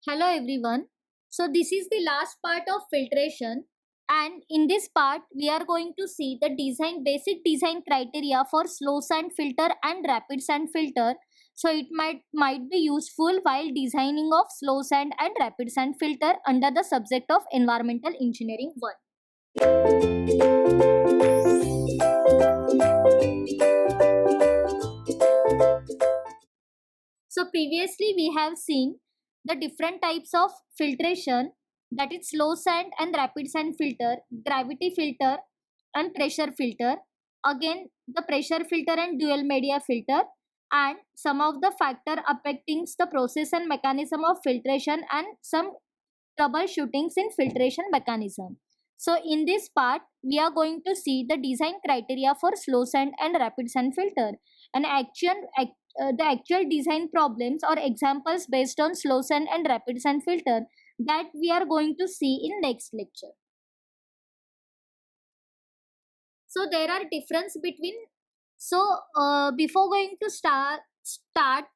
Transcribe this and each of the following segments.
Hello everyone. So this is the last part of filtration, and in this part we are going to see the basic design criteria for slow sand filter and rapid sand filter. So it might be useful while designing of slow sand and rapid sand filter under the subject of environmental engineering 1. So previously we have seen the different types of filtration, that is slow sand and rapid sand filter, gravity filter and pressure filter. Again the pressure filter and dual media filter, and some of the factor affecting the process and mechanism of filtration and some troubleshootings in filtration mechanism. So in this part we are going to see the design criteria for slow sand and rapid sand filter, and the actual design problems or examples based on slow sand and rapid sand filter that we are going to see in next lecture. So there are difference between, before going to start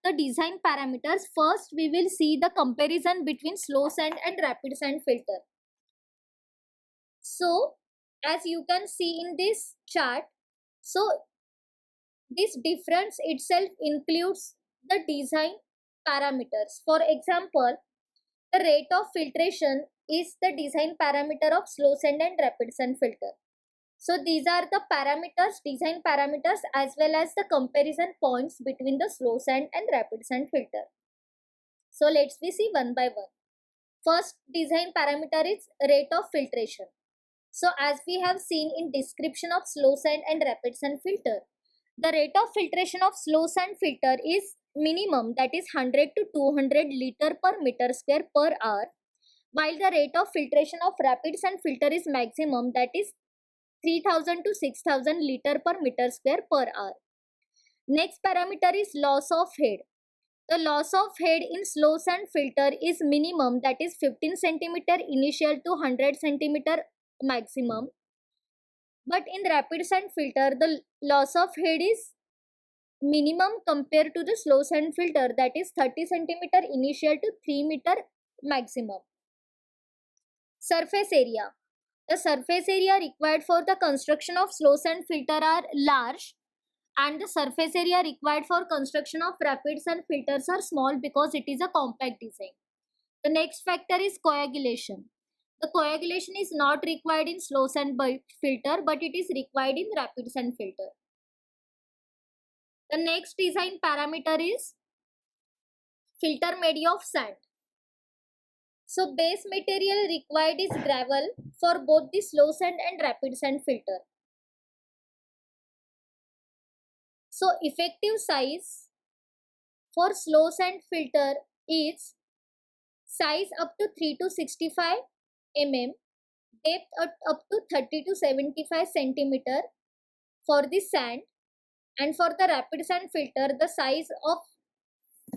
the design parameters, first we will see the comparison between slow sand and rapid sand filter. So as you can see in this chart, so this difference itself includes the design parameters. For example, the rate of filtration is the design parameter of slow sand and rapid sand filter. So these are the parameters, design parameters, as well as the comparison points between the slow sand and rapid sand filter. So let's see one by one. First design parameter is rate of filtration. So as we have seen in description of slow sand and rapid sand filter, the rate of filtration of slow sand filter is minimum, that is 100 to 200 liter per meter square per hour, while the rate of filtration of rapid sand filter is maximum, that is 3000 to 6000 liter per meter square per hour. Next parameter is loss of head. The loss of head in slow sand filter is minimum, that is 15 centimeter initial to 100 centimeter maximum, but in rapid sand filter the loss of head is minimum compared to the slow sand filter, that is 30 centimeter initial to 3 meter maximum. Surface area. The surface area required for the construction of slow sand filter are large, and the surface area required for construction of rapid sand filters are small because it is a compact design. The next factor is coagulation. The coagulation is not required in slow sand filter, but it is required in rapid sand filter. The next design parameter is filter media of sand. So base material required is gravel for both the slow sand and rapid sand filter. So effective size for slow sand filter is size up to 3 to 65 mm, depth up to 30 to 75 centimeter for the sand, and for the rapid sand filter the size of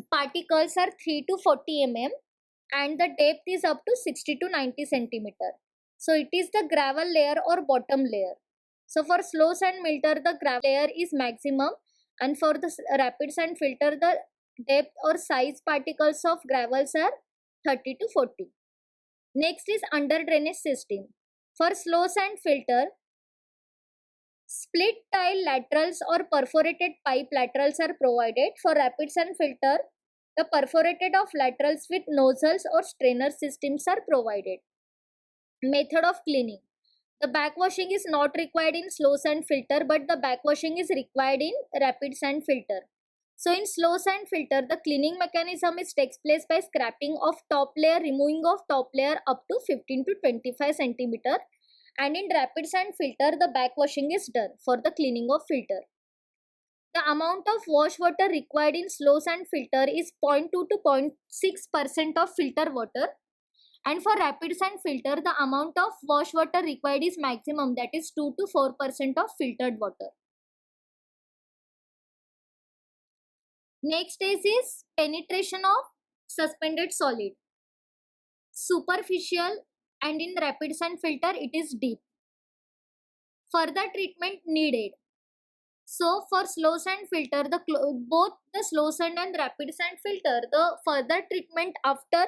particles are 3 to 40 mm and the depth is up to 60 to 90 centimeter. So it is the gravel layer or bottom layer. So for slow sand filter the gravel layer is maximum, and for the rapid sand filter the depth or size particles of gravels are 30 to 40. Next is under drainage system. For slow sand filter, split tile laterals or perforated pipe laterals are provided. For rapid sand filter, the perforated of laterals with nozzles or strainer systems are provided. Method of cleaning. The backwashing is not required in slow sand filter, but the backwashing is required in rapid sand filter. So in slow sand filter, the cleaning mechanism takes place by scraping of top layer, removing of top layer up to 15 to 25 centimeter, and in rapid sand filter the backwashing is done for the cleaning of filter. The amount of wash water required in slow sand filter is 0.2 to 0.6% of filter water, and for rapid sand filter the amount of wash water required is maximum, that is 2 to 4% of filtered water. Next stage is penetration of suspended solid. Superficial, and in rapid sand filter it is deep. Further treatment needed. So for slow sand filter, both the slow sand and rapid sand filter, the further treatment after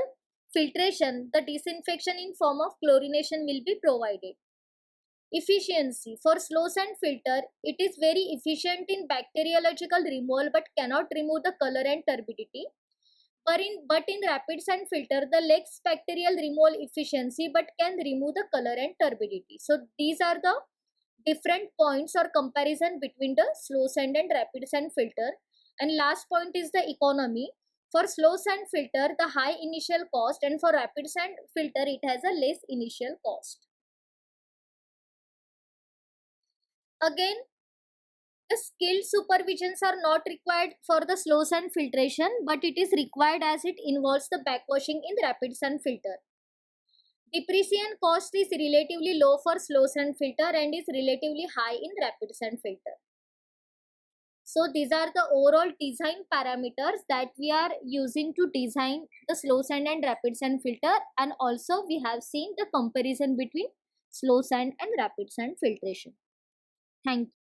filtration, the disinfection in form of chlorination will be provided. Efficiency. For slow sand filter, it is very efficient in bacteriological removal but cannot remove the color and turbidity. But in rapid sand filter, the lacks bacterial removal efficiency but can remove the color and turbidity. So these are the different points or comparison between the slow sand and rapid sand filter. And last point is the economy. For slow sand filter, the high initial cost, and for rapid sand filter, it has a less initial cost. Again, the skilled supervisions are not required for the slow sand filtration, but it is required as it involves the backwashing in rapid sand filter. Depreciation cost is relatively low for slow sand filter and is relatively high in rapid sand filter. So these are the overall design parameters that we are using to design the slow sand and rapid sand filter, and also we have seen the comparison between slow sand and rapid sand filtration. Thank you.